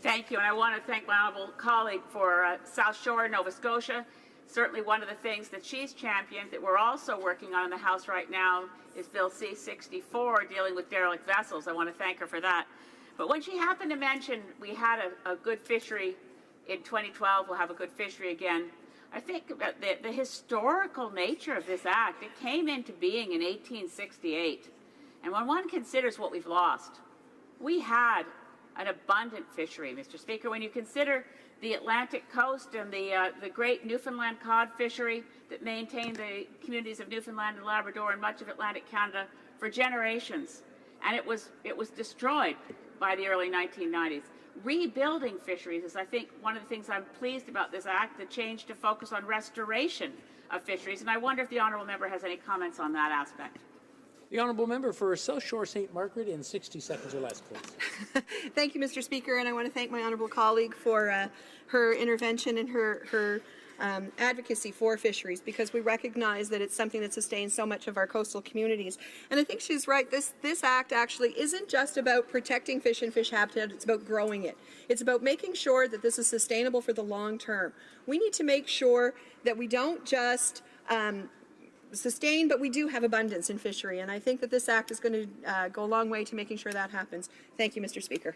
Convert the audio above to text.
Thank you, and I want to thank my honourable colleague for South Shore, Nova Scotia. Certainly one of the things that she's championed that we're also working on in the House right now is Bill C-64, dealing with derelict vessels. I want to thank her for that. But when she happened to mention we had a good fishery in 2012, we'll have a good fishery again, I think about the historical nature of this act. It came into being in 1868. And when one considers what we've lost, we had an abundant fishery, Mr. Speaker. When you consider the Atlantic coast and the great Newfoundland cod fishery that maintained the communities of Newfoundland and Labrador and much of Atlantic Canada for generations, and it was destroyed by the early 1990s. Rebuilding fisheries is, I think, one of the things I'm pleased about this act, the change to focus on restoration of fisheries, and I wonder if the honourable member has any comments on that aspect. The honourable member for South Shore St. Margaret in 60 seconds or less, please. Thank you, Mr. Speaker, and I want to thank my honourable colleague for her intervention and her advocacy for fisheries, because we recognize that it's something that sustains so much of our coastal communities. And I think she's right. This act actually isn't just about protecting fish and fish habitat, it's about growing it. It's about making sure that this is sustainable for the long term. We need to make sure that we don't just sustain, but we do have abundance in fishery, and I think that this act is going to go a long way to making sure that happens. Thank you, Mr. Speaker.